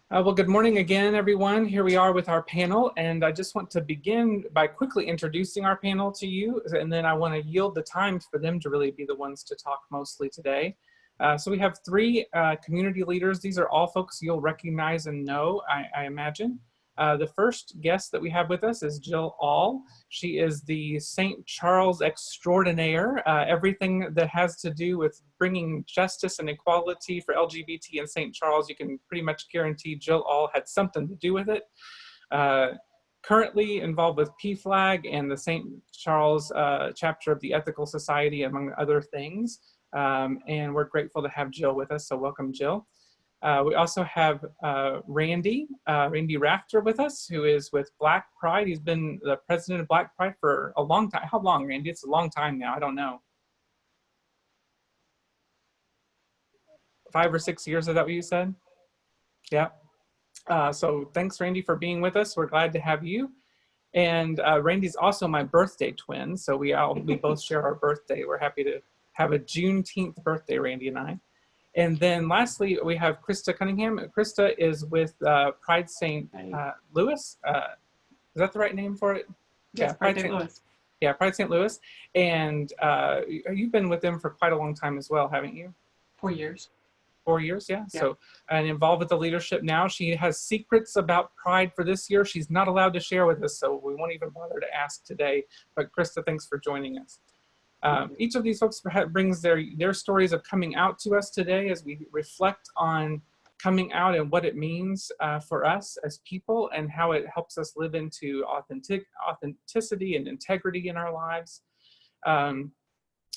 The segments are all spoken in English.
Well, good morning again, everyone. Here we are with our panel, and I just want to begin by quickly introducing our panel to you, and then I want to yield the time for them to really be the ones to talk mostly today. So we have three community leaders. These are all folks you'll recognize and know, I imagine. The first guest that we have with us is Jill Aul. She is the St. Charles extraordinaire. Everything that has to do with bringing justice and equality for LGBT in St. Charles, you can pretty much guarantee Jill Aul had something to do with it. Currently involved with PFLAG and the St. Charles chapter of the Ethical Society, among other things. And we're grateful to have Jill with us, so welcome, Jill. We also have Randy Rafter with us, who is with Black Pride. He's been the president of Black Pride for a long time. How long, Randy? It's a long time now. I don't know. 5 or 6 years, is that what you said? Yeah. So thanks, Randy, for being with us. We're glad to have you. And Randy's also my birthday twin, so we both share our birthday. We're happy to have a Juneteenth birthday, Randy and I. And then lastly, we have Christa Cunningham. Christa is with Pride St. Louis. Is that the right name for it? Yes, yeah, Pride St. Louis. Yeah, Pride St. Louis. And you've been with them for quite a long time as well, haven't you? 4 years. 4 years, yeah. So, and involved with the leadership now. She has secrets about Pride for this year she's not allowed to share with us, so we won't even bother to ask today. But Christa, thanks for joining us. Each of these folks brings their stories of coming out to us today as we reflect on coming out and what it means for us as people and how it helps us live into authenticity and integrity in our lives.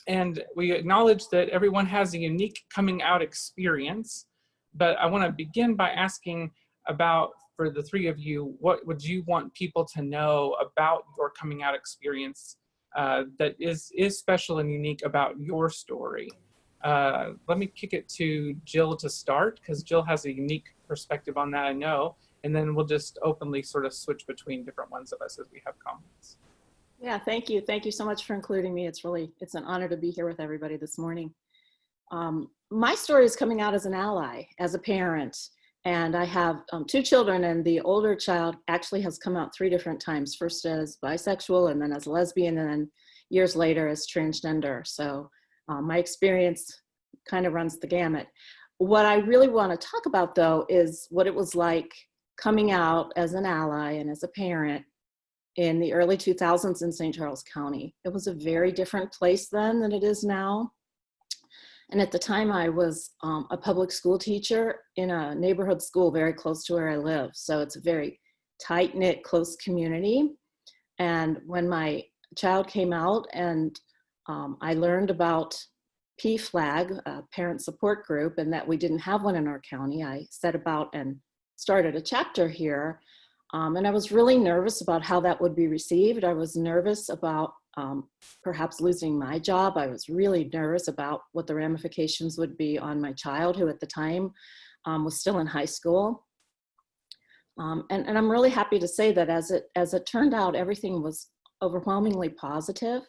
And we acknowledge that everyone has a unique coming out experience, but I want to begin by asking about, for the three of you, what would you want people to know about your coming out experience that is special and unique about your story? Let me kick it to Jill to start, because Jill has a unique perspective on that, I know, and then we'll just openly sort of switch between different ones of us as we have comments. Yeah, thank you. Thank you so much for including me. It's an honor to be here with everybody this morning. My story is coming out as an ally, as a parent, and I have 2 children, and the older child actually has come out 3 different times, first as bisexual and then as lesbian, and then years later as transgender. So my experience kind of runs the gamut. What I really want to talk about, though, is what it was like coming out as an ally and as a parent in the early 2000s in St. Charles County. It was a very different place then than it is now. And at the time I was a public school teacher in a neighborhood school very close to where I live. So it's a very tight-knit, close community. And when my child came out and I learned about PFLAG, a parent support group, and that we didn't have one in our county, I set about and started a chapter here. And I was really nervous about how that would be received. I was nervous about perhaps losing my job. I was really nervous about what the ramifications would be on my child, who at the time was still in high school. And I'm really happy to say that as it turned out, everything was overwhelmingly positive.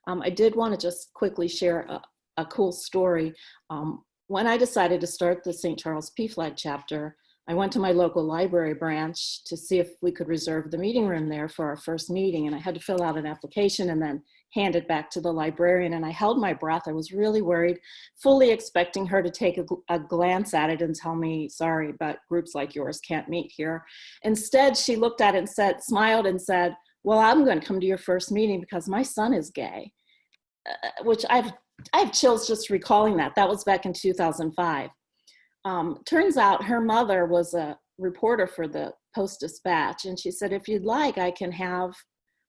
I did want to just quickly share a cool story. When I decided to start the St. Charles PFLAG chapter, I went to my local library branch to see if we could reserve the meeting room there for our first meeting, and I had to fill out an application and then hand it back to the librarian, and I held my breath. I was really worried, fully expecting her to take a glance at it and tell me, sorry, but groups like yours can't meet here. Instead, she looked at it and smiled and said, well, I'm going to come to your first meeting because my son is gay, which I have chills just recalling that. That was back in 2005. Turns out her mother was a reporter for the Post-Dispatch, and she said, if you'd like, I can have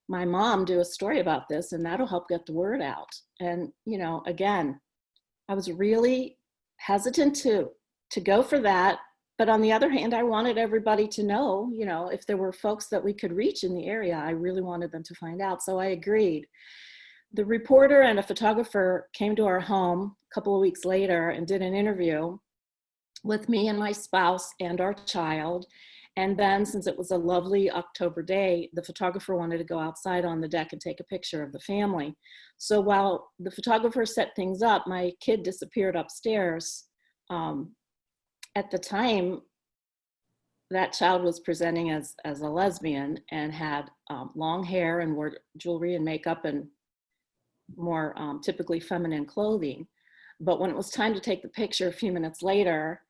my mom do a story about this, and that'll help get the word out. And, you know, again, I was really hesitant to go for that. But on the other hand, I wanted everybody to know, you know, if there were folks that we could reach in the area, I really wanted them to find out. So I agreed. The reporter and a photographer came to our home a couple of weeks later and did an interview with me and my spouse and our child. And then, since it was a lovely October day, the photographer wanted to go outside on the deck and take a picture of the family. So while the photographer set things up, my kid disappeared upstairs. At the time, that child was presenting as a lesbian and had long hair and wore jewelry and makeup and more typically feminine clothing. But when it was time to take the picture a few minutes later,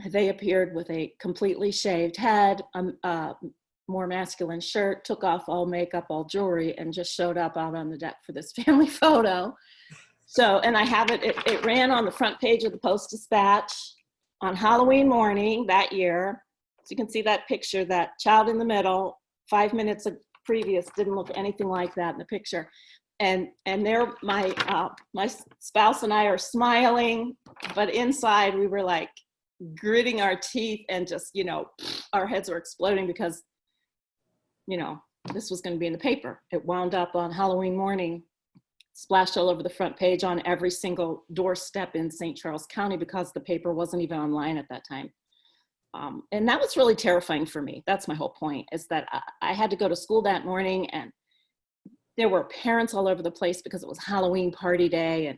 they appeared with a completely shaved head, more masculine shirt, took off all makeup, all jewelry, and just showed up out on the deck for this family photo. So, and I have it ran on the front page of the Post-Dispatch on Halloween morning that year. So you can see that picture, that child in the middle, 5 minutes previous, didn't look anything like that in the picture. And there, my spouse and I are smiling, but inside we were like gritting our teeth and just, you know, our heads were exploding because, you know, this was going to be in the paper. It wound up on Halloween morning, splashed all over the front page on every single doorstep in St. Charles County because the paper wasn't even online at that time. And that was really terrifying for me. That's my whole point, is that I had to go to school that morning, and there were parents all over the place because it was Halloween party day,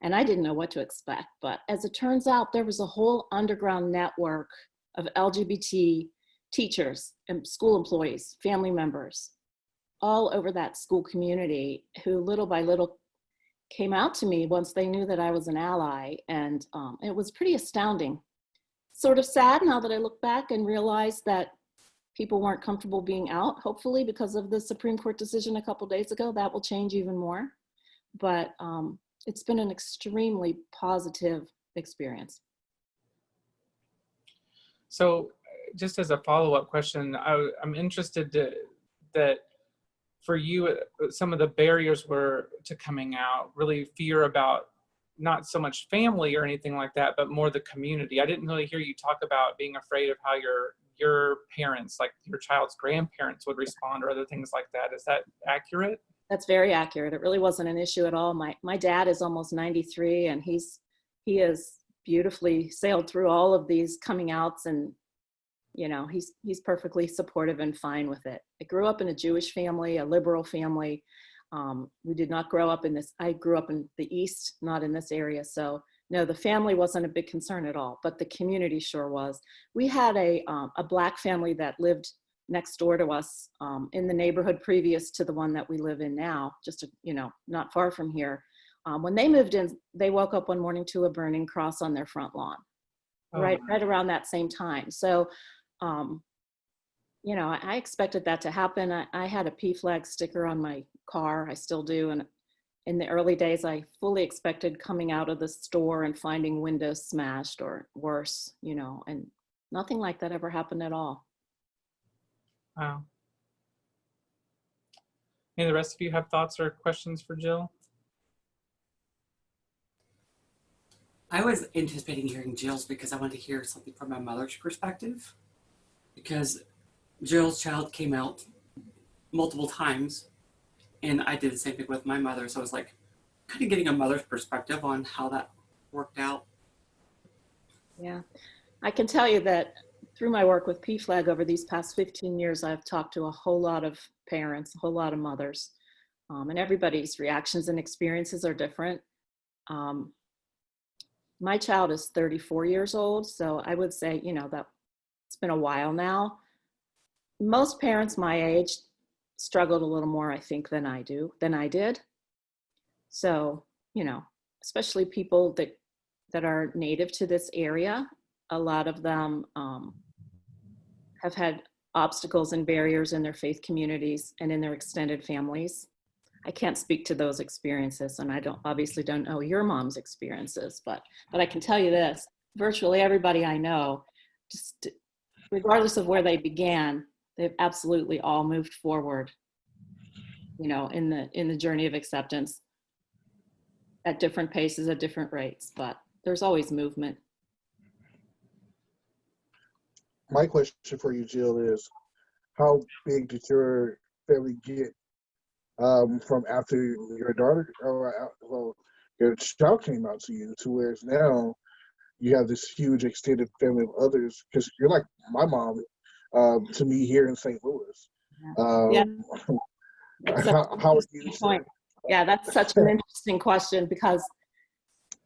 and I didn't know what to expect. But as it turns out, there was a whole underground network of LGBT teachers and school employees, family members, all over that school community who little by little came out to me once they knew that I was an ally. And it was pretty astounding. Sort of sad now that I look back and realize that people weren't comfortable being out. Hopefully, because of the Supreme Court decision a couple days ago, that will change even more. But it's been an extremely positive experience. So just as a follow-up question, I'm interested that for you, some of the barriers were to coming out, really fear about not so much family or anything like that, but more the community. I didn't really hear you talk about being afraid of how your parents, like your child's grandparents, would respond or other things like that. Is that accurate? That's very accurate. It really wasn't an issue at all. My dad is almost 93, and he has beautifully sailed through all of these coming outs, and you know, he's perfectly supportive and fine with it. I grew up in a Jewish family, a liberal family. We did not grow up in this. I grew up in the East, not in this area. So no, the family wasn't a big concern at all, but the community sure was. We had a Black family that lived next door to us in the neighborhood previous to the one that we live in now, just, you know, not far from here. When they moved in, they woke up one morning to a burning cross on their front lawn, right around that same time. So, you know, I expected that to happen. I had a PFLAG sticker on my car. I still do. And in the early days, I fully expected coming out of the store and finding windows smashed or worse, you know, and nothing like that ever happened at all. Wow. Any of the rest of you have thoughts or questions for Jill? I was anticipating hearing Jill's because I wanted to hear something from my mother's perspective, because Jill's child came out multiple times, and I did the same thing with my mother. So I was like kind of getting a mother's perspective on how that worked out. Yeah, I can tell you that through my work with PFLAG over these past 15 years, I've talked to a whole lot of parents, a whole lot of mothers, and everybody's reactions and experiences are different. My child is 34 years old, so I would say, you know, that it's been a while now. Most parents my age struggled a little more, I think, than I did. So, you know, especially people that are native to this area, a lot of them have had obstacles and barriers in their faith communities and in their extended families. I can't speak to those experiences, and I obviously don't know your mom's experiences, but I can tell you this: virtually everybody I know, just regardless of where they began, they've absolutely all moved forward, you know, in the journey of acceptance at different paces, at different rates, but there's always movement. My question for you, Jill, is how big did your family get from after your daughter, well, your child came out to you, to where now you have this huge extended family of others? Because you're like my mom to me here in St. Louis. Yeah. How are you? Point. Yeah, that's such an interesting question, because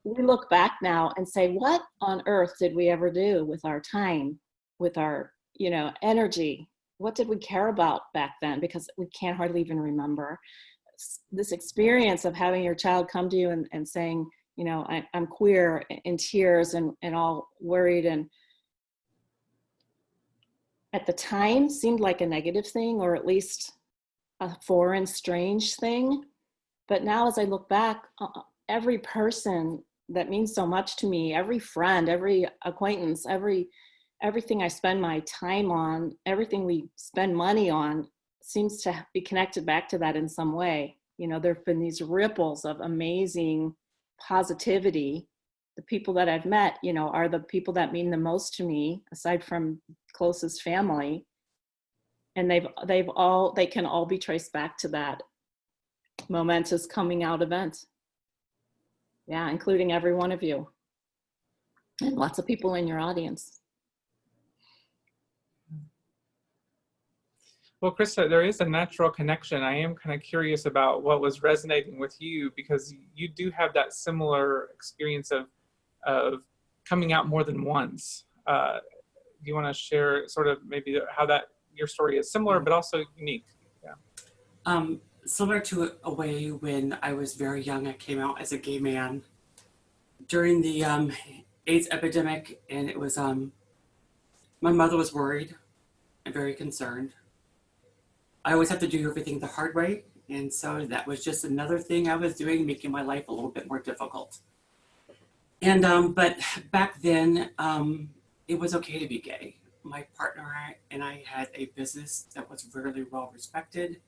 we look back now and say, what on earth did we ever do with our time with our, energy. What did we care about back then? Because we can't hardly even remember. This experience of having your child come to you and saying, I'm queer, in tears and all worried, and at the time seemed like a negative thing, or at least a foreign, strange thing. But now as I look back, every person that means so much to me, every friend, every acquaintance, everything I spend my time on, everything we spend money on seems to be connected back to that in some way. There've been these ripples of amazing positivity. The people that I've met, are the people that mean the most to me, aside from closest family. And they can all be traced back to that momentous coming out event. Yeah, including every one of you and lots of people in your audience. Well, Christa, there is a natural connection. I am kind of curious about what was resonating with you, because you do have that similar experience of coming out more than once. Do you want to share sort of maybe how that your story is similar but also unique? Yeah. Similar to a way when I was very young, I came out as a gay man during the AIDS epidemic, and it was my mother was worried and very concerned. I always have to do everything the hard way, and so that was just another thing I was doing, making my life a little bit more difficult. And but back then, it was okay to be gay. My partner and I had a business that was really well respected.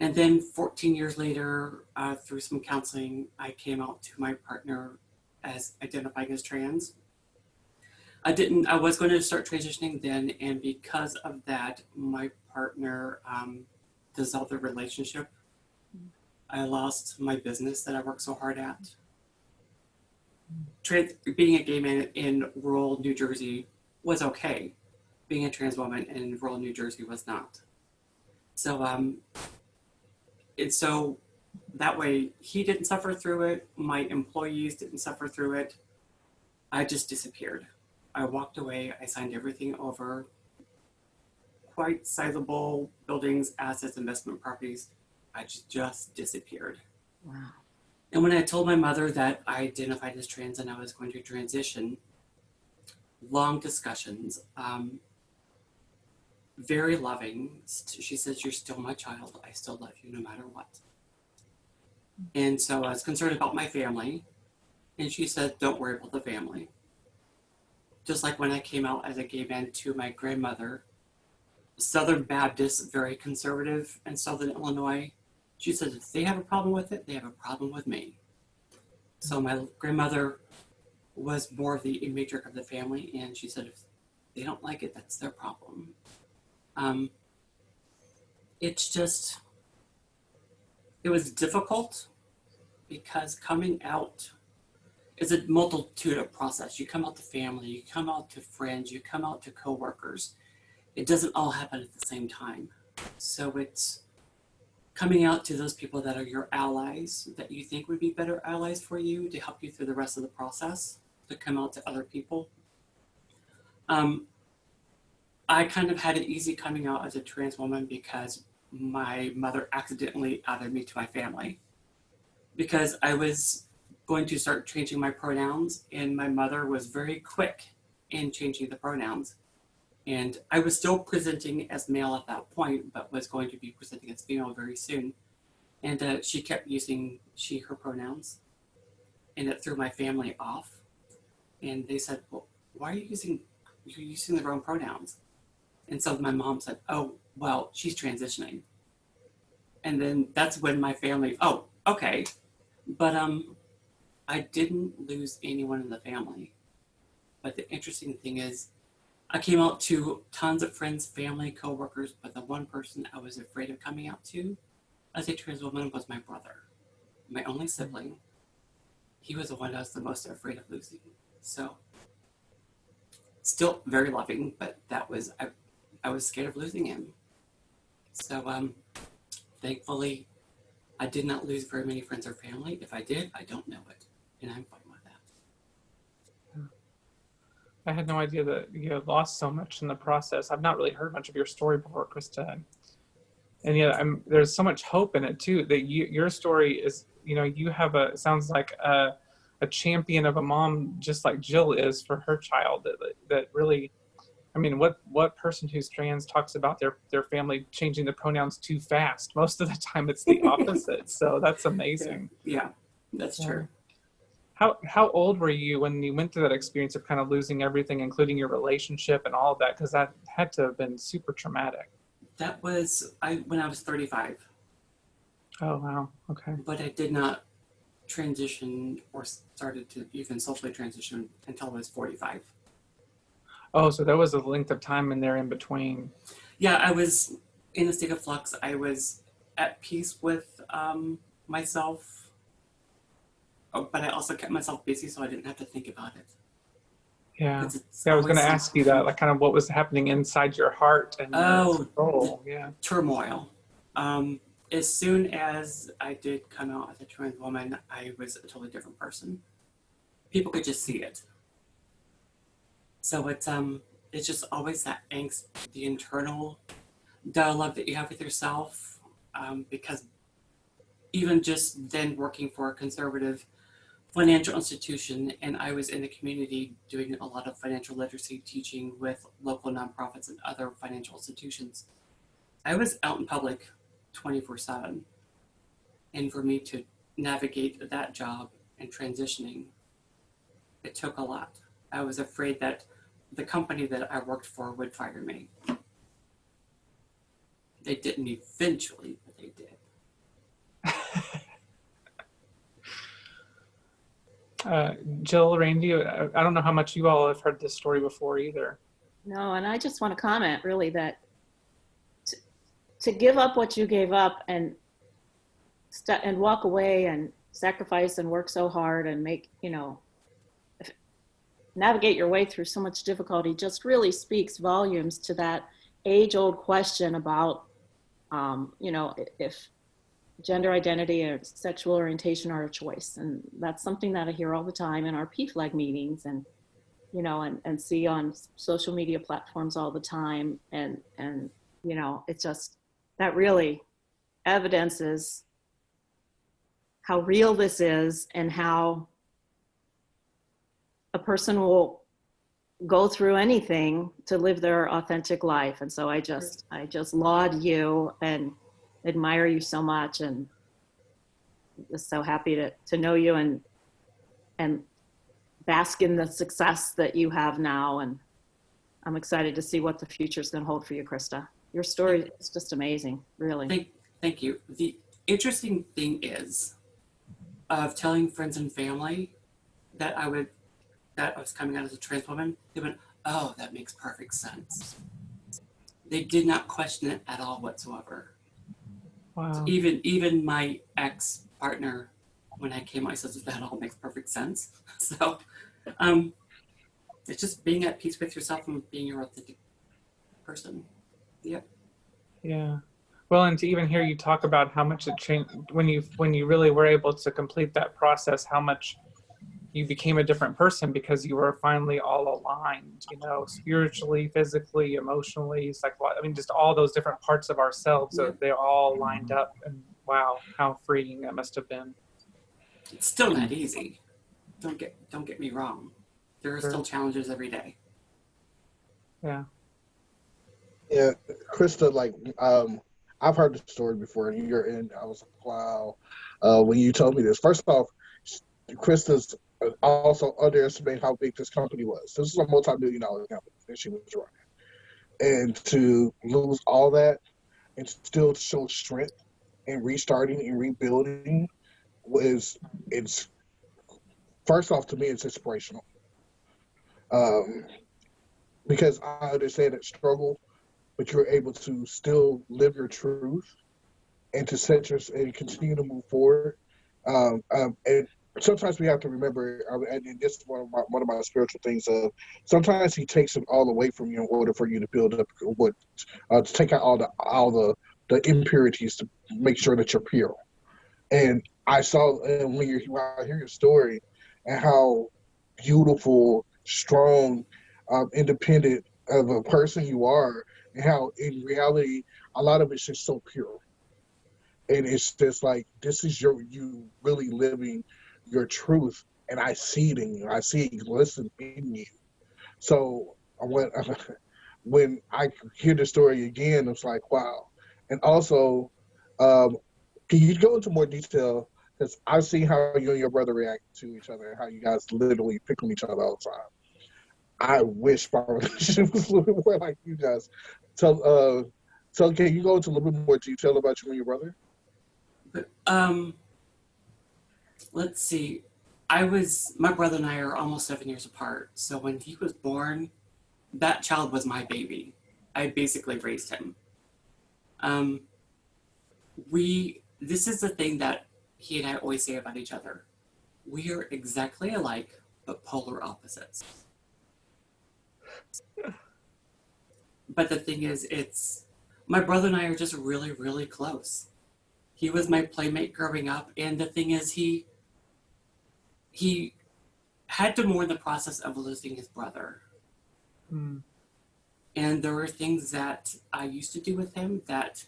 And then 14 years later, through some counseling, I came out to my partner as identifying as trans. I was going to start transitioning then, and because of that, my partner dissolved the relationship. I lost my business that I worked so hard at. Being a gay man in rural New Jersey was okay. Being a trans woman in rural New Jersey was not. So, and so that way he didn't suffer through it. My employees didn't suffer through it. I just disappeared. I walked away. I signed everything over. Quite sizable buildings, assets, investment properties. I just disappeared. Wow. And when I told my mother that I identified as trans and I was going to transition, long discussions, very loving. She says, "You're still my child. I still love you no matter what." And so I was concerned about my family. And she said, "Don't worry about the family." Just like when I came out as a gay man to my grandmother, Southern Baptist, very conservative in Southern Illinois. She said, if they have a problem with it, they have a problem with me. So my grandmother was more of the matriarch of the family, and she said, if they don't like it, that's their problem. It was difficult because coming out is a multitude of process. You come out to family, you come out to friends, you come out to coworkers. It doesn't all happen at the same time. So it's coming out to those people that are your allies, that you think would be better allies for you to help you through the rest of the process, to come out to other people. I kind of had it easy coming out as a trans woman because my mother accidentally outed me to my family. Because I was going to start changing my pronouns, and my mother was very quick in changing the pronouns. And I was still presenting as male at that point, but was going to be presenting as female very soon. And she kept using she, her pronouns, and it threw my family off. And they said, well, why are you're using the wrong pronouns? And so my mom said, oh, well, she's transitioning. And then that's when my family, oh, okay. But I didn't lose anyone in the family. But the interesting thing is, I came out to tons of friends, family, coworkers, but the one person I was afraid of coming out to as a trans woman was my brother, my only sibling. He was the one I was the most afraid of losing. So, still very loving, but I was scared of losing him. So, thankfully, I did not lose very many friends or family. If I did, I don't know it, and I'm fine with that. I had no idea that you had lost so much in the process. I've not really heard much of your story before, Krista. And yet there's so much hope in it too, that your story is, you have it sounds like a champion of a mom, just like Jill is for her child, that really, I mean, what person who's trans talks about their family changing the pronouns too fast? Most of the time it's the opposite. So that's amazing. Yeah, that's true. How old were you when you went through that experience of kind of losing everything, including your relationship and all of that? Because that had to have been super traumatic. That was when I was 35. Oh, wow. Okay. But I did not transition or started to even socially transition until I was 45. Oh, so there was a length of time in there in between. Yeah, I was in a state of flux. I was at peace with myself, but I also kept myself busy so I didn't have to think about it. Yeah. I was going to ask you that, like kind of what was happening inside your heart and your soul. Yeah. Turmoil. As soon as I did come out as a trans woman, I was a totally different person. People could just see it. So it's just always that angst, the internal dialogue that you have with yourself, because even just then working for a conservative financial institution, and I was in the community doing a lot of financial literacy teaching with local nonprofits and other financial institutions. I was out in public 24/7. And for me to navigate that job and transitioning, it took a lot. I was afraid that the company that I worked for would fire me. They didn't eventually, but they did. Jill, Randy, I don't know how much you all have heard this story before either. No, and I just want to comment really that to give up what you gave up and walk away and sacrifice and work so hard and make, navigate your way through so much difficulty just really speaks volumes to that age-old question about, if gender identity or sexual orientation are a choice. And that's something that I hear all the time in our PFLAG meetings and, and see on social media platforms all the time. And it's just, that really evidences how real this is and how a person will go through anything to live their authentic life. And so I just laud you and admire you so much, and just so happy to know you and bask in the success that you have now. And I'm excited to see what the future is going to hold for you, Krista. Your story is just amazing, really. Thank you. The interesting thing is, of telling friends and family that I was coming out as a trans woman, they went, "Oh, that makes perfect sense." They did not question it at all whatsoever. Wow. So even my ex-partner, when I came out, I said, "That all makes perfect sense." So it's just being at peace with yourself and being your authentic person. Yep. Yeah. Well, and to even hear you talk about how much it changed when you really were able to complete that process, how much you became a different person because you were finally all aligned, spiritually, physically, emotionally, psychologically. I mean, just all those different parts of ourselves, so they all lined up. And wow, how freeing that must have been. It's still not easy. Don't get me wrong. There are still challenges every day. Yeah. Yeah, Krista, I've heard the story before, and I was like, wow. When you told me this, first off, Krista's also underestimated how big this company was. This is a multi-million-dollar company that she was running, and to lose all that and still show strength and restarting and rebuilding it's first off, to me, it's inspirational. Because I understand that struggle, but you're able to still live your truth and to and continue to move forward. And sometimes we have to remember, and this is one of my spiritual things. Sometimes He takes it all away from you in order for you to build up to take out all the impurities to make sure that you're pure. And I saw, and when I hear your story and how beautiful, strong, independent of a person you are, and how in reality a lot of it's just so pure, and it's just like this is you really living your truth, and I see it in you. I see it listen in you. So when when I hear the story again, it's like wow. And also, um, can you go into more detail? Because I see how you and your brother react to each other, and how you guys literally pick on each other all the time. I wish my relationship was a little bit more like you guys. So can you go into a little bit more detail about you and your brother? But let's see. My brother and I are almost 7 years apart. So when he was born, that child was my baby. I basically raised him. Um, this is the thing that he and I always say about each other. We are exactly alike, but polar opposites. But the thing is, my brother and I are just really, really close. He was my playmate growing up, and the thing is, he had to mourn the process of losing his brother. Mm. And there were things that I used to do with him that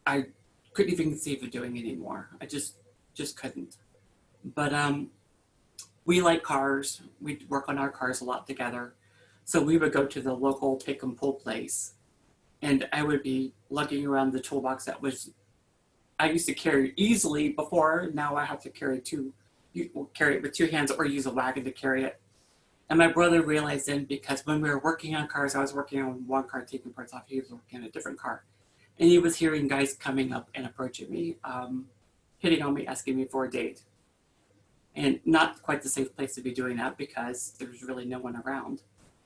I couldn't even conceive of doing anymore. I just couldn't. But we like cars. We work on our cars a lot together. So we would go to the local pick and pull place, and I would be lugging around the toolbox I used to carry easily before. Now I have to carry carry it with two hands or use a wagon to carry it. And my brother realized then, because when we were working on cars, I was working on one car, taking parts off. He was working on a different car. And he was hearing guys coming up and approaching me, hitting on me, asking me for a date. And not quite the safe place to be doing that because there's really no one around.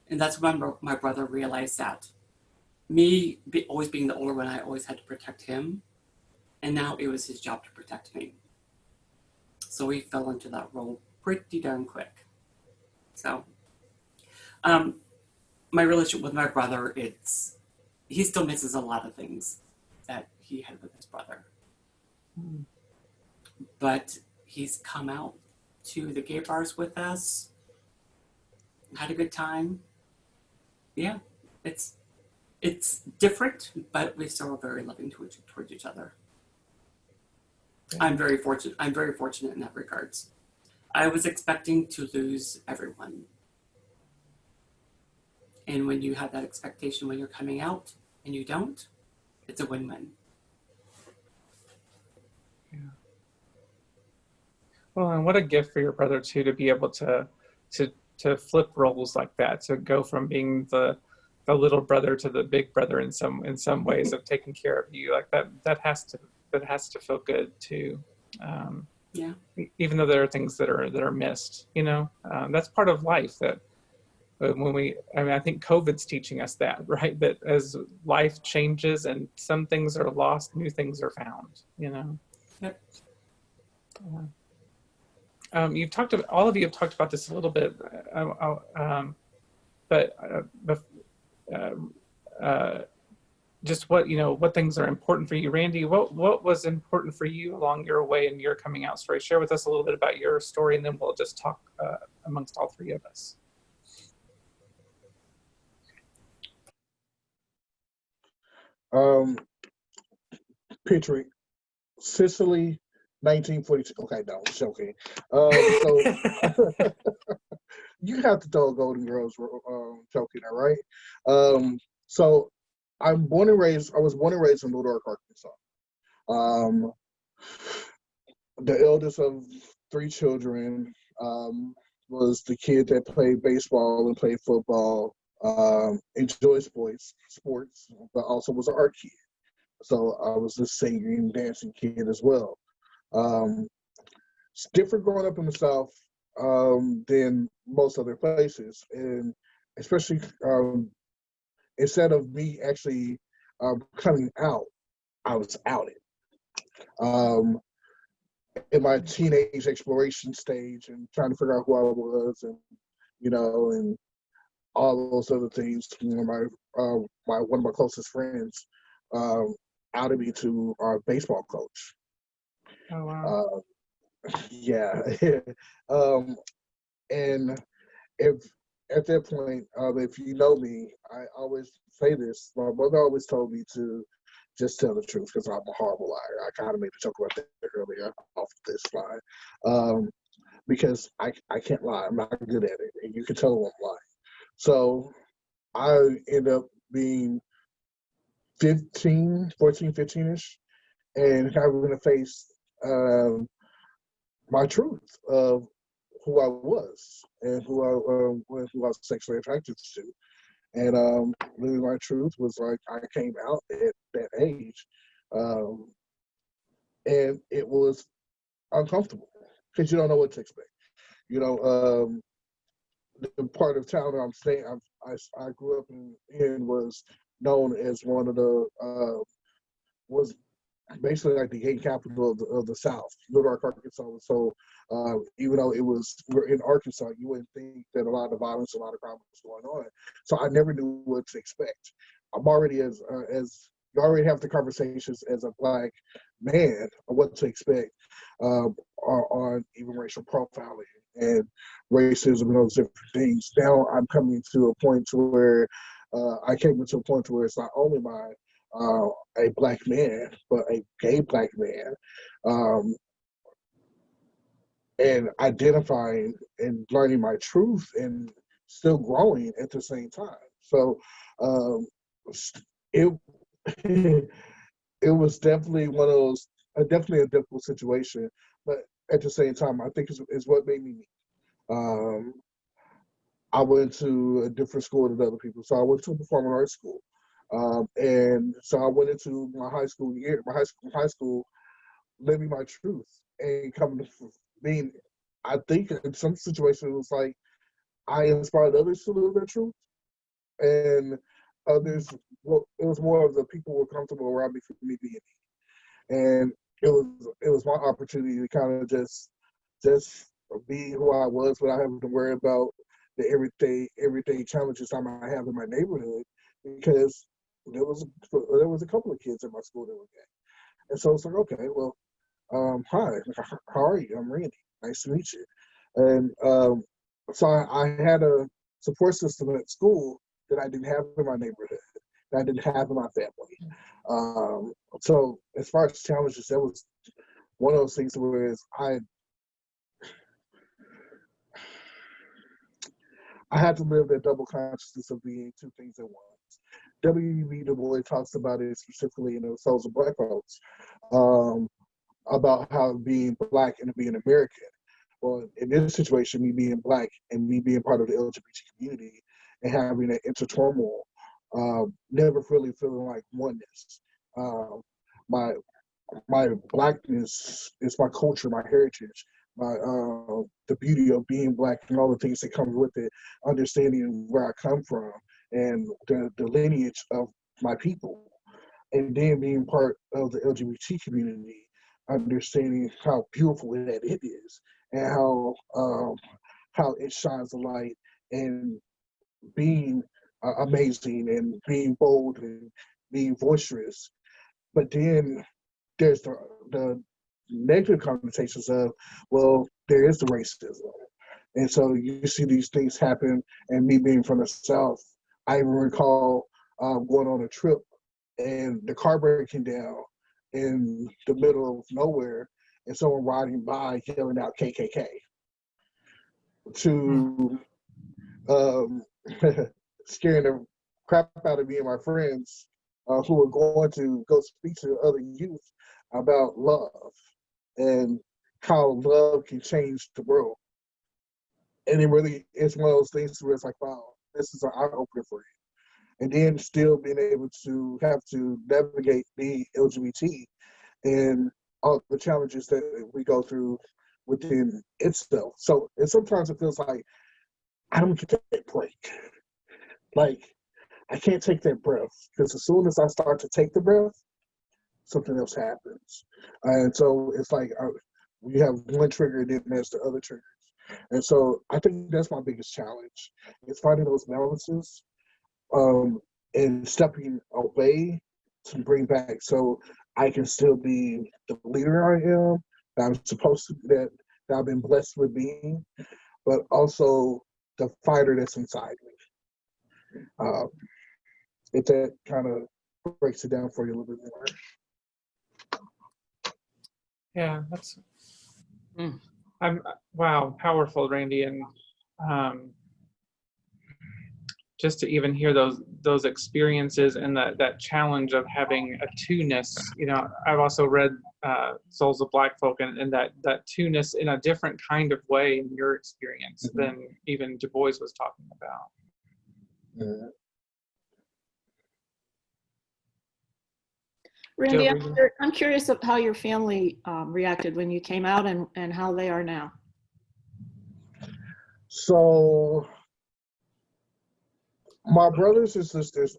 And that's when my brother realized that always being the older one, I always had to protect him. And now it was his job to protect me. So he fell into that role pretty darn quick. So my relationship with my brother, he still misses a lot of things that he had with his brother. Mm. But he's come out to the gay bars with us, had a good time. Yeah, it's different, but we still are very loving towards each other. Yeah. I'm very fortunate in that regards. I was expecting to lose everyone. And when you have that expectation when you're coming out and you don't, it's a win-win. Yeah. Well, and what a gift for your brother too, to be able to flip roles like that, to go from being the little brother to the big brother in some ways of taking care of you. Like that has to feel good too. Yeah. Even though there are things that are missed, that's part of life. That I think COVID's teaching us that, right? That as life changes and some things are lost, new things are found. Yep. All of you have talked about this a little bit, but just what things are important for you. Randy, what was important for you along your way in your coming out story? Share with us a little bit about your story, and then we'll just talk amongst all three of us. Picture Sicily, 1942. Okay, no, I'm joking. So you have to throw Golden Girls joking, all right? So I was born and raised in Little Rock, Arkansas. The eldest of three children, was the kid that played baseball and played football, enjoyed sports, but also was an art kid. So I was a singing and dancing kid as well. It's different growing up in the South than most other places, and especially instead of me actually coming out, I was outed. In my teenage exploration stage and trying to figure out who I was, and and all those other things. My one of my closest friends outed me to our baseball coach. Oh wow. Yeah. And if at that point, if you know me, I always say this. My mother always told me to just tell the truth because I'm a horrible liar. I kind of made a joke about that earlier off this line. Because I can't lie. I'm not good at it. And you can tell when I'm lying. So I end up being 15-ish, and having to face my truth of who I was and who I was sexually attracted to. And really my truth was like I came out at that age. And it was uncomfortable because you don't know what to expect. You know, the part of town that I'm staying, I grew up in was known as one of the was basically like the gay capital of the South, Little Rock, Arkansas. So even though we're in Arkansas, you wouldn't think that a lot of violence, a lot of crime was going on. So I never knew what to expect. I'm already as you already have the conversations as a Black man of what to expect on even racial profiling and racism and those different things. Now I'm coming to a point to where I came into a point to where it's not only a Black man, but a gay Black man, and identifying and learning my truth and still growing at the same time. So it it was definitely one of those, definitely a difficult situation, but at the same time, I think it's what made me me. I went to a different school than other people, so I went to a performing arts school. And so I went into my high school, living my truth and coming to being, I think in some situations it was like I inspired others to live their truth, and others, well, it was more of the people were comfortable around me for me being me. And it was my opportunity to kind of just be who I was without having to worry about the everyday challenges I might have in my neighborhood, because there was a couple of kids in my school that were gay. And so it's like, okay, well, hi, how are you? I'm Randy. Nice to meet you. And so I had a support system at school that I didn't have in my neighborhood, that I didn't have in my family. So as far as challenges, that was one of those things where I had to live that double consciousness of being two things at once. W.E.B. Du Bois talks about it specifically in the Souls of Black Folks, about how being Black and being American. Well, in this situation, me being Black and me being part of the LGBT community and having that interturmoil, never really feeling like oneness. My Blackness is my culture, my heritage, my the beauty of being Black and all the things that come with it, understanding where I come from and the lineage of my people, and then being part of the LGBT community, understanding how beautiful that it is and how it shines a light and being amazing and being bold and being boisterous. But then there's the negative connotations of, well, there is the racism. And so you see these things happen, and me being from the South, I even recall going on a trip and the car breaking down in the middle of nowhere and someone riding by yelling out KKK to scaring the crap out of me and my friends who were going to go speak to other youth about love and how love can change the world. And it's one of those things where it's like, wow, this is an eye opener for you. And then still being able to have to navigate the LGBT and all the challenges that we go through within itself. So, and sometimes it feels like I don't get that break. Like, I can't take that breath, because as soon as I start to take the breath, something else happens. And so it's like we have one trigger, and then there's the other triggers. And so I think that's my biggest challenge, is finding those balances and stepping away to bring back, so I can still be the leader I am, that I'm supposed to, that I've been blessed with being, but also the fighter that's inside me. If that kind of breaks it down for you a little bit more. Yeah, that's wow, powerful, Randy, and just to even hear those experiences and that challenge of having a two-ness. You know, I've also read Souls of Black Folk, and that two-ness in a different kind of way in your experience than even Du Bois was talking about. Yeah. Randy, Jill, I'm curious of how your family reacted when you came out and how they are now. So my brothers and sisters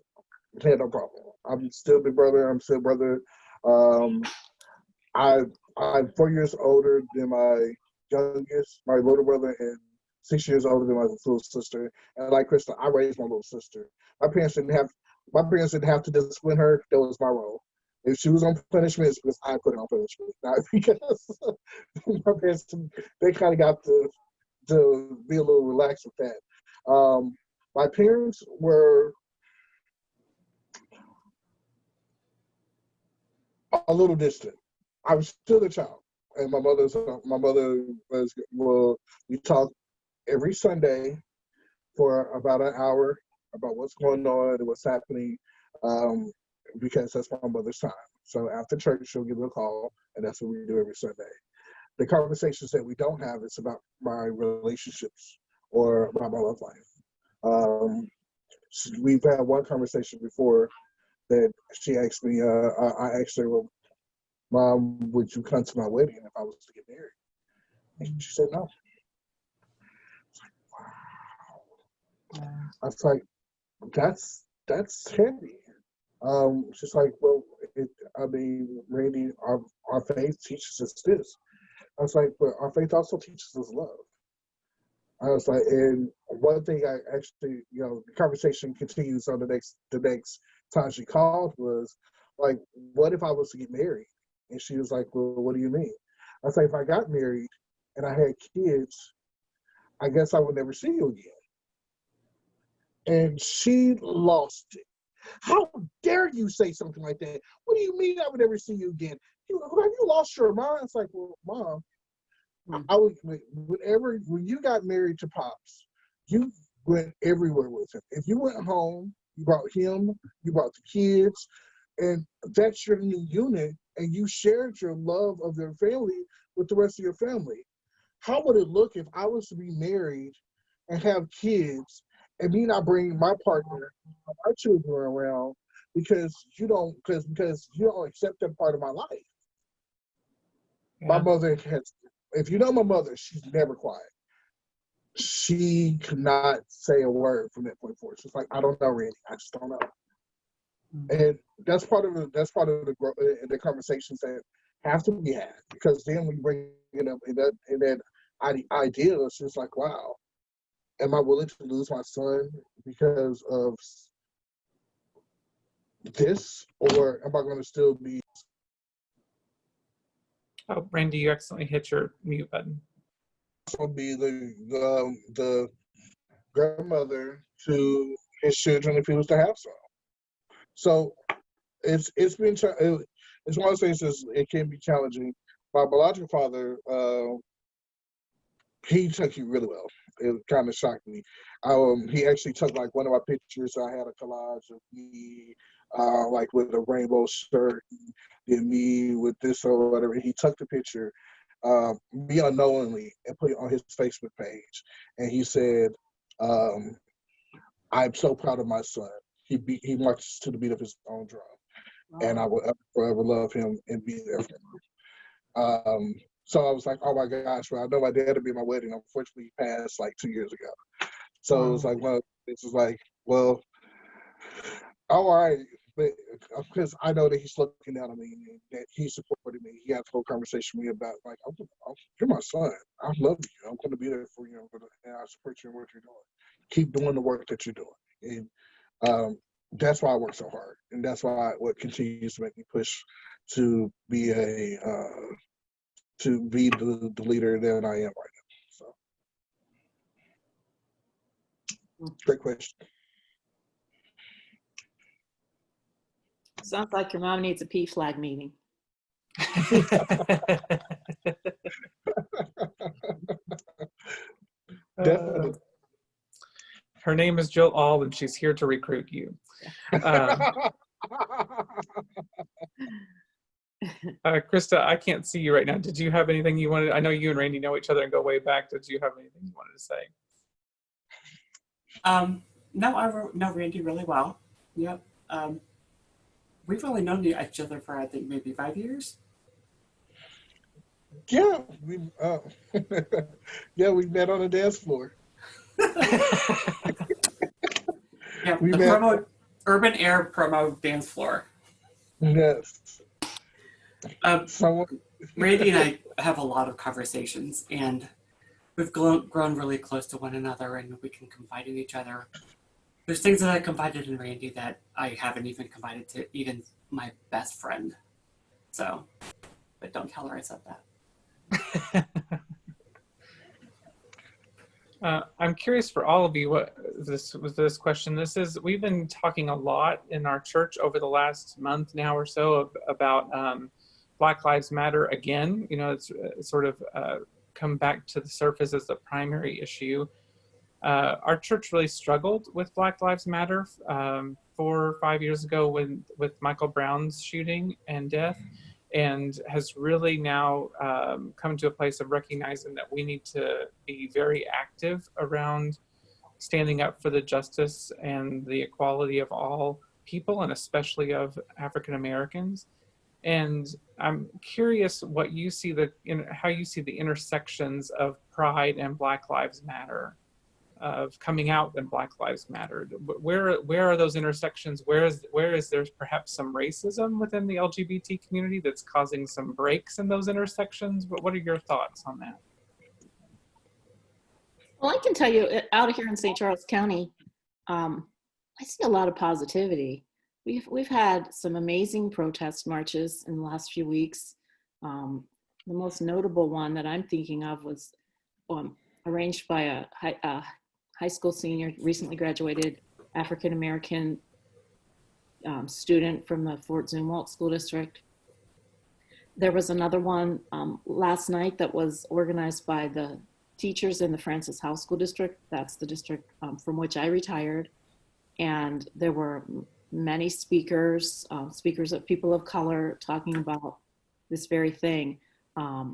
had no problem. I'm still big brother. I'm still brother. I'm 4 years older than my youngest, my little brother, and 6 years older than my little sister. And like Christa, I raised my little sister. My parents didn't have to discipline her. That was my role. If she was on punishment, it's because I put her on punishment, not because my parents. They kind of got to be a little relaxed with that. My parents were a little distant. I was still a child, and my mother was, well, we talked every Sunday for about an hour about what's going on and what's happening, because that's my mother's time. So after church, she'll give me a call, and that's what we do every Sunday. The conversations that we don't have is about my relationships or about my love life. We've had one conversation before that she asked me, I asked her, well, Mom, would you come to my wedding if I was to get married? And she said no. I was like, that's heavy. She's like, well, Randy, our faith teaches us this. I was like, but our faith also teaches us love. I was like, and one thing I actually, the conversation continues on the next time she called was like, what if I was to get married? And she was like, well, what do you mean? I was like, if I got married and I had kids, I guess I would never see you again. And she lost it. How dare you say something like that? What do you mean I would never see you again? Have you lost your mind? It's like, well, Mom, when you got married to Pops, you went everywhere with him. If you went home, you brought him, you brought the kids, and that's your new unit, and you shared your love of your family with the rest of your family. How would it look if I was to be married and have kids and me not bring my partner, my children around because you don't accept that part of my life? Yeah. My mother if you know my mother, she's never quiet. She could not say a word from that point forward. She's like, I don't know, Randy. I just don't know. And that's part of the conversations that have to be had, because then we bring it up in that idea. It's just like, wow, am I willing to lose my son because of this, or am I going to still be? Oh, Randy, you accidentally hit your mute button. Also be the grandmother to his children if he was to have some. So it's one of those things. It can be challenging. My biological father, he took you really well. It kind of shocked me. He actually took like one of my pictures. I had a collage of me, like with a rainbow shirt, and me with this or whatever. He took the picture, me unknowingly, and put it on his Facebook page. And he said, "I'm so proud of my son. He marches to the beat of his own drum, and I will forever love him and be there for him." So I was like, oh my gosh, well, I know my dad would be at my wedding. Unfortunately, he passed like 2 years ago. So it was like, well, this is like, well, all right. But because I know that he's looking down on me and that he supported me. He had a whole conversation with me about, like, you're my son. I love you. I'm going to be there for you. And I support you in what you're doing. Keep doing the work that you're doing. And that's why I work so hard. And that's what continues to make me push to be the leader that I am right now. So. Great question. Sounds like your mom needs a PFLAG meeting. Definitely. Her name is Jill Aul, and she's here to recruit you. Christa, I can't see you right now. Did you have anything you wanted? I know you and Randy know each other and go way back. Did you have anything you wanted to say? No, I know Randy really well. Yep. We've only known each other for, I think, maybe 5 years. Yeah, we met on the dance floor. Yeah, We the met. Urban Air promo dance floor. Yes. Randy and I have a lot of conversations, and we've grown really close to one another, and we can confide in each other. There's things that I confided in Randy that I haven't even confided to even my best friend. So, but don't tell her I said that. I'm curious for all of you what this question. We've been talking a lot in our church over the last month now or so about Black Lives Matter again. You know, it's sort of come back to the surface as the primary issue. Our church really struggled with Black Lives Matter 4 or 5 years ago with Michael Brown's shooting and death, and has really now come to a place of recognizing that we need to be very active around standing up for the justice and the equality of all people, and especially of African Americans. And I'm curious what you see how you see the intersections of pride and Black Lives Matter, of coming out and Black Lives Matter. Where are those intersections? Where is there perhaps some racism within the LGBT community that's causing some breaks in those intersections? What are your thoughts on that? Well, I can tell you, out here in St. Charles County, I see a lot of positivity. We've had some amazing protest marches in the last few weeks. The most notable one that I'm thinking of was arranged by a high school senior, recently graduated African American student from the Fort Zumwalt School District. There was another one last night that was organized by the teachers in the Francis House School District. That's the district from which I retired. And there were many speakers of people of color talking about this very thing. I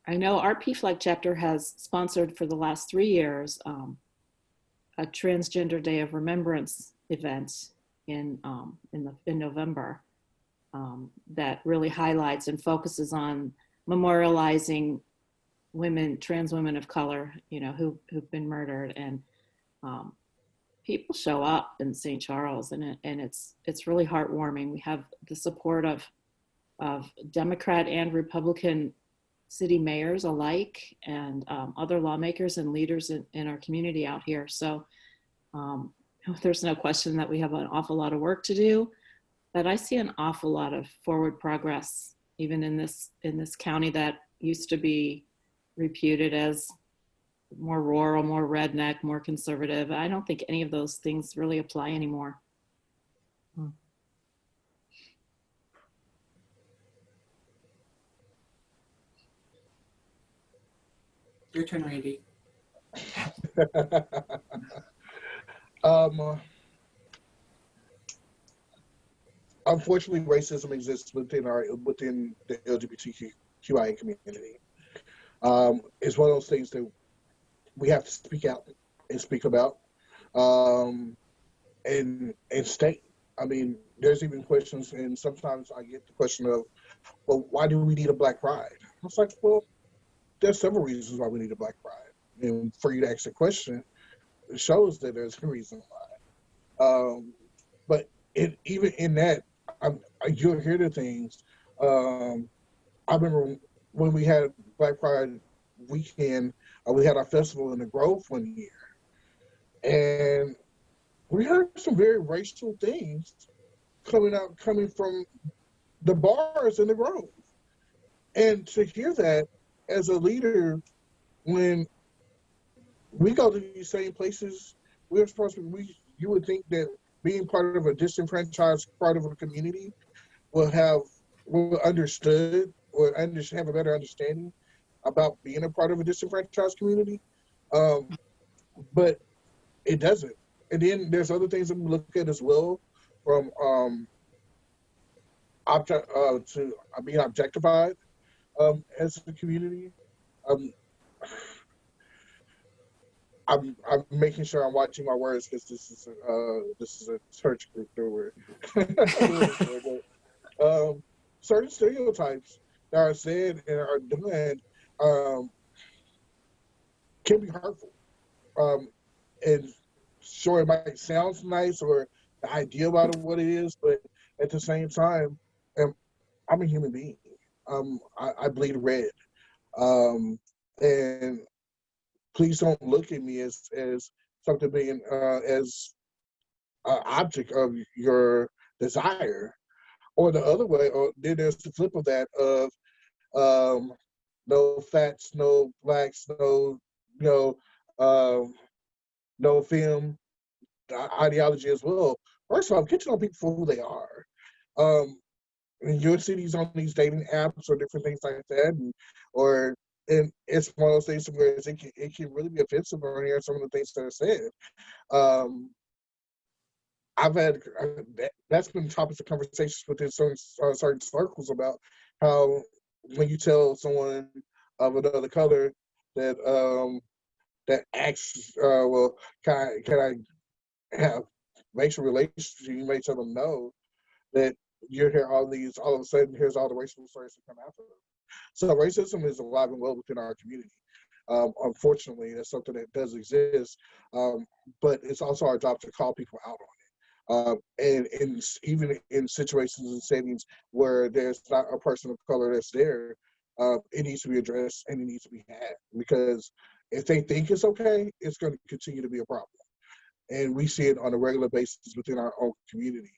know our PFLAG chapter has sponsored for the last 3 years a Transgender Day of Remembrance event in November that really highlights and focuses on memorializing trans women of color, you know, who've been murdered, and people show up in St. Charles, and it's really heartwarming. We have the support of Democrat and Republican city mayors alike, and other lawmakers and leaders in our community out here. So there's no question that we have an awful lot of work to do, but I see an awful lot of forward progress, even in this county that used to be reputed as more rural, more redneck, more conservative. I don't think any of those things really apply anymore. Your turn, Randy. Unfortunately, racism exists within the LGBTQIA community. It's one of those things that we have to speak out and speak about, and state. I mean, there's even questions, and sometimes I get the question of, well, why do we need a Black Pride? I was like, well, there's several reasons why we need a Black Pride. And for you to ask a question, it shows that there's a reason why. But even in that, you'll hear the things. I remember when we had Black Pride weekend, we had our festival in the Grove one year. And we heard some very racial things coming from the bars in the Grove. And to hear that as a leader, when we go to these same places we're supposed to, you would think that being part of a disenfranchised part of a community will have a better understanding about being a part of a disenfranchised community. Um, but it doesn't. And then there's other things that we look at as well, from to being objectified as a community. Um, I'm making sure I'm watching my words because this is a church group that we're doing this for. But certain stereotypes that are said and are done um, can be hurtful. And sure, it might sound nice or the idea about it, what it is, but at the same time, I'm a human being. I bleed red. And please don't look at me as something being as an object of your desire. Or the other way, or then there's the flip of that of no fats, no blacks, you know, um, no film ideology as well. First of all, get to know people for who they are. And you'll see these on these dating apps or different things like that, and it's one of those things where it can really be offensive on here. Some of the things that are said. Um, I've had that's been topics of conversations within certain circles about how when you tell someone of another color that that asks, well, can I have racial relations? You may tell them no. That you hear all of a sudden, here's all the racial stories that come after them. So racism is alive and well within our community. Unfortunately, that's something that does exist, but it's also our job to call people out on it. And even in situations and settings where there's not a person of color that's there, it needs to be addressed and it needs to be had, because if they think it's okay, it's going to continue to be a problem. And we see it on a regular basis within our own community.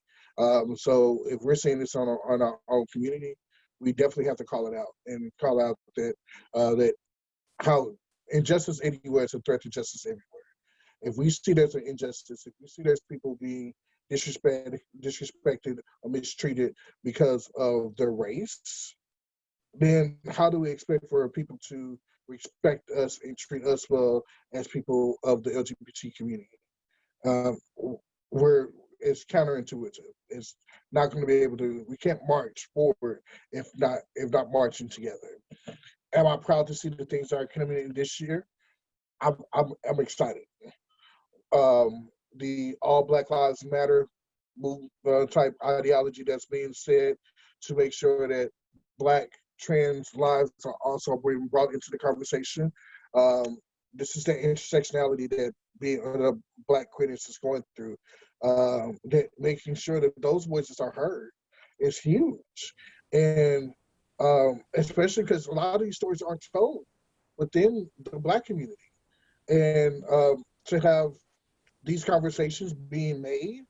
So if we're seeing this on our own community, we definitely have to call it out and call out that how injustice anywhere is a threat to justice everywhere. If we see there's an injustice, if we see there's people being disrespected or mistreated because of their race, then how do we expect for people to respect us and treat us well as people of the LGBT community? Um, it's counterintuitive. It's not going to be able to. We can't march forward if not marching together. Am I proud to see the things that are coming in this year? I'm excited. The All Black Lives Matter type ideology that's being said to make sure that Black trans lives are also being brought into the conversation. This is the intersectionality that being a Black queerness is going through. That making sure that those voices are heard is huge, and especially because a lot of these stories aren't told within the Black community, and to have these conversations being made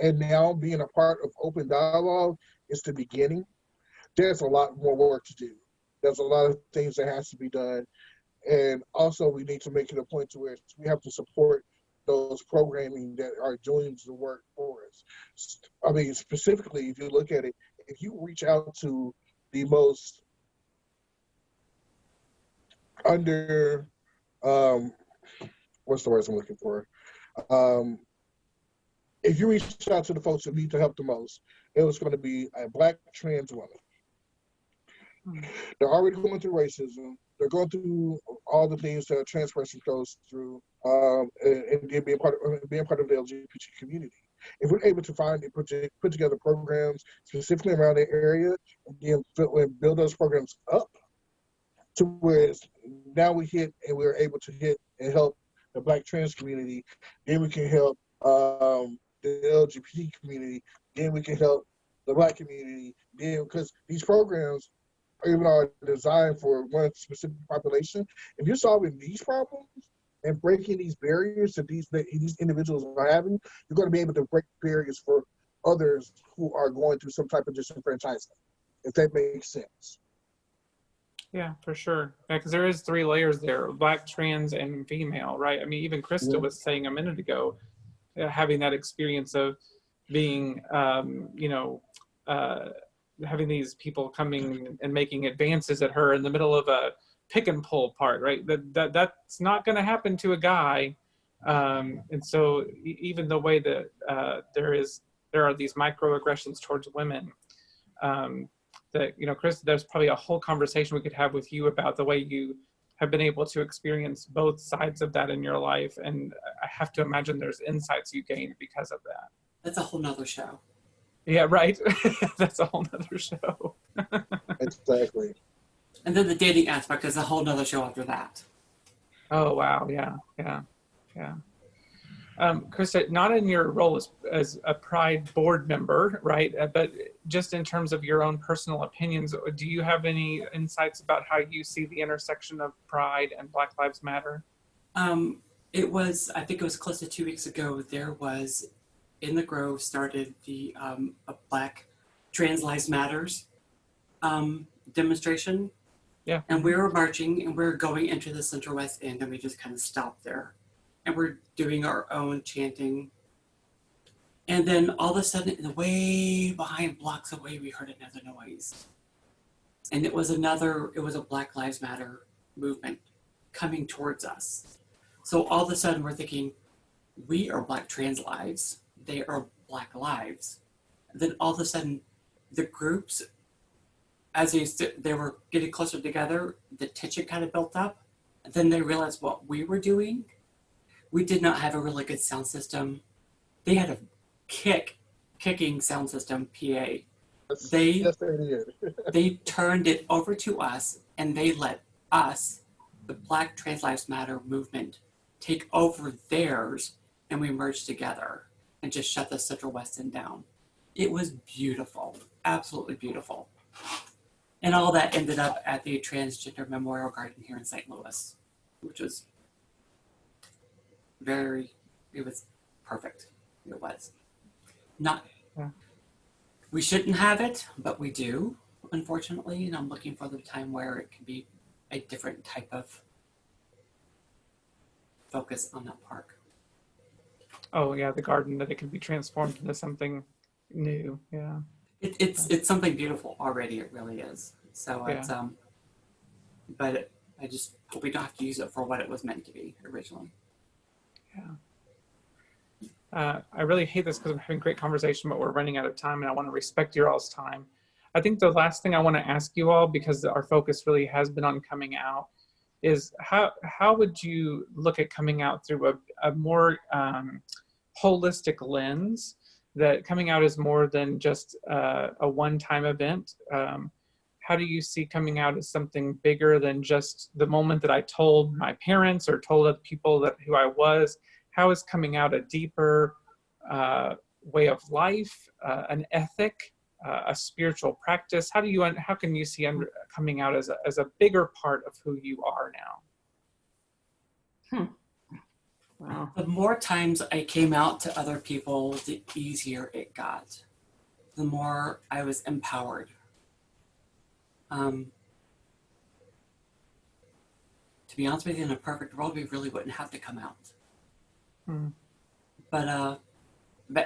and now being a part of open dialogue is the beginning. There's a lot more work to do. There's a lot of things that has to be done. And also we need to make it a point to where we have to support those programming that are doing the work for us. I mean, specifically, if you look at it, if you reach out to the most under, what's the words I'm looking for? If you reach out to the folks that need the help the most, it was going to be a Black trans woman. They're already going through racism. They're going through all the things that a trans person goes through, and being part of the LGBT community. If we're able to find and put together programs specifically around that area, and then build those programs up to where now we're able to hit and help the Black trans community, then we can help the LGBT community, then we can help the Black community, then because these programs even are designed for one specific population. If you're solving these problems and breaking these barriers that these individuals are having, you're going to be able to break barriers for others who are going through some type of disenfranchisement, if that makes sense. Yeah, for sure. Yeah, because there is 3 layers there: black, trans, and female, right? I mean, even Christa Yeah. was saying a minute ago, having that experience of being, uh, having these people coming and making advances at her in the middle of a pick and pull part, right? That's not going to happen to a guy. And so even the way that there are these microaggressions towards women, that, Chris, there's probably a whole conversation we could have with you about the way you have been able to experience both sides of that in your life. And I have to imagine there's insights you gained because of that. That's a whole nother show. Yeah, right. That's a whole nother show. Exactly. And then the dating aspect is a whole nother show after that. Oh, wow. Yeah. Krista, not in your role as a Pride board member, right? But just in terms of your own personal opinions, do you have any insights about how you see the intersection of Pride and Black Lives Matter? I think it was close to 2 weeks ago, there was, in the Grove, started the a Black Trans Lives Matters demonstration. Yeah. And we were marching and we were going into the Central West End, and we just kind of stopped there. And we're doing our own chanting. And then all of a sudden, way behind, blocks away, we heard another noise. And it was a Black Lives Matter movement coming towards us. So all of a sudden we're thinking, we are Black trans lives, they are Black lives. And then all of a sudden the groups, as they were getting closer together, the tension kind of built up. And then they realized what we were doing. We did not have a really good sound system. They had a kicking sound system, PA. They turned it over to us, and they let us, the Black Trans Lives Matter movement, take over theirs, and we merged together and just shut the Central West End down. It was beautiful, absolutely beautiful. And all that ended up at the Transgender Memorial Garden here in St. Louis, which was it was perfect. It was. We shouldn't have it, but we do, unfortunately, and I'm looking for the time where it can be a different type of focus on that park. Oh yeah, the garden, that it can be transformed into something new. Yeah. It's something beautiful already. It really is. So Yeah. it's but I just hope we don't have to use it for what it was meant to be originally. Yeah. I really hate this because we're having great conversation, but we're running out of time, and I want to respect your all's time. I think the last thing I want to ask you all, because our focus really has been on coming out, is how would you look at coming out through a more holistic lens, that coming out is more than just a one-time event? How do you see coming out as something bigger than just the moment that I told my parents or told other people who I was? How is coming out a deeper way of life, an ethic, a spiritual practice? How can you see coming out as a bigger part of who you are now? Wow. The more times I came out to other people, the easier it got. The more I was empowered. To be honest with you, in a perfect world, we really wouldn't have to come out. But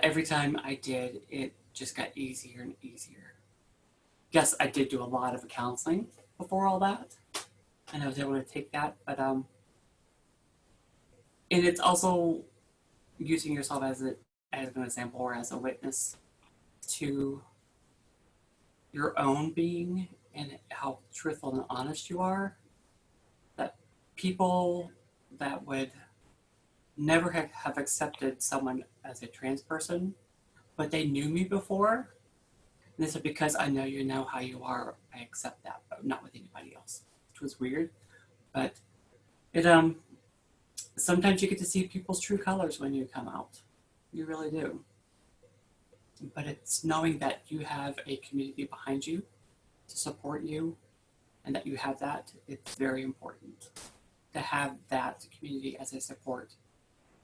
every time I did, it just got easier and easier. Yes, I did do a lot of counseling before all that, and I was able to take that. But and it's also using yourself as an example or as a witness to your own being and how truthful and honest you are. That people that would never have accepted someone as a trans person, but they knew me before. And they said, because I know you know how you are, I accept that, but not with anybody else, which was weird. But it sometimes you get to see people's true colors when you come out. You really do. But it's knowing that you have a community behind you to support you, and that you have that. It's very important to have that community as a support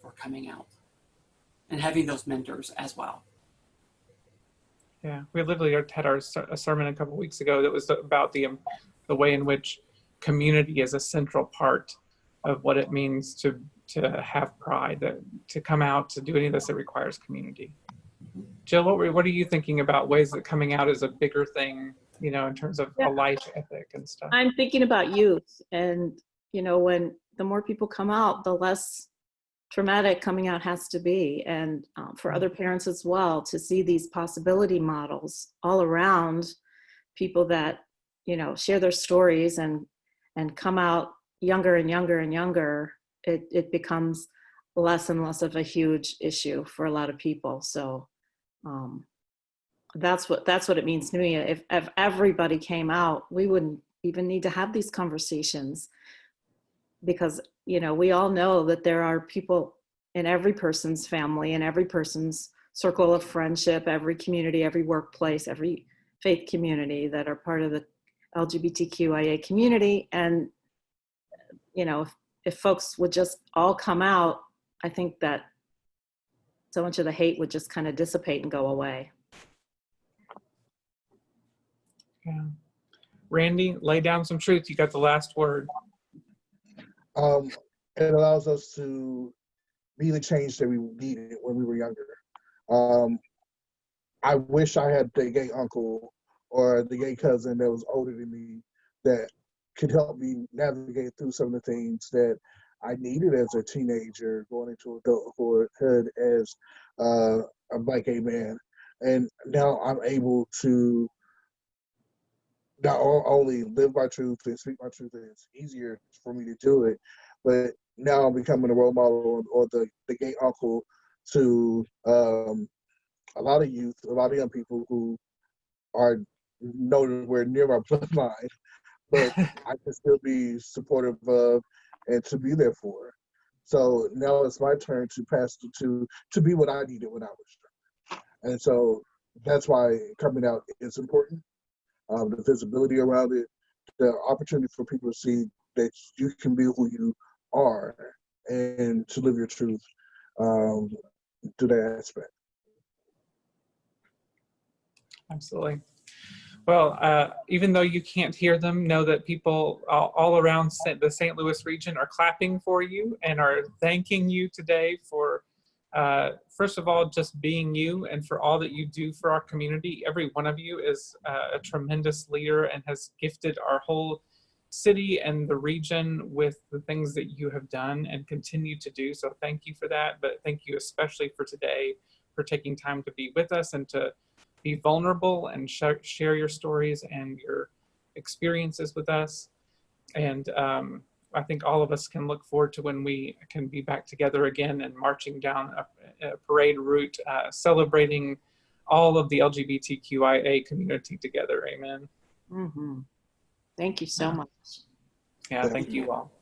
for coming out, and having those mentors as well. Yeah, we literally had a sermon a couple of weeks ago that was about the way in which community is a central part of what it means to have pride, to come out, to do any of this, it requires community. Jill, what are you thinking about ways that coming out is a bigger thing, you know, in terms of a life ethic and stuff? I'm thinking about youth, and you know, when the more people come out, the less traumatic coming out has to be, and for other parents as well, to see these possibility models all around, people that, you know, share their stories and come out younger and younger and younger, it becomes less and less of a huge issue for a lot of people. So that's what it means to me. If everybody came out, we wouldn't even need to have these conversations, because, you know, we all know that there are people in every person's family, in every person's circle of friendship, every community, every workplace, every faith community that are part of the LGBTQIA community. And, you know, if folks would just all come out, I think that so much of the hate would just kind of dissipate and go away. Yeah. Randy, lay down some truth. You got the last word. It allows us to be the change that we needed when we were younger. I wish I had the gay uncle or the gay cousin that was older than me that could help me navigate through some of the things that I needed as a teenager going into adulthood as a Black gay man. And now I'm able to not only live my truth and speak my truth, and it's easier for me to do it, but now I'm becoming a role model or the gay uncle to a lot of youth, a lot of young people who are nowhere near my bloodline, but I can still be supportive of and to be there for. So now it's my turn to pass to be what I needed when I was young. And so that's why coming out is important. The visibility around it, the opportunity for people to see that you can be who you are and to live your truth to that aspect. Absolutely. Well, even though you can't hear them, know that people all around the St. Louis region are clapping for you and are thanking you today for, first of all, just being you and for all that you do for our community. Every one of you is a tremendous leader and has gifted our whole city and the region with the things that you have done and continue to do. So thank you for that. But thank you especially for today, for taking time to be with us and to be vulnerable and share your stories and your experiences with us. And I think all of us can look forward to when we can be back together again and marching down a parade route, celebrating all of the LGBTQIA community together. Amen. Mm-hmm. Thank you so much. Yeah, thank you all.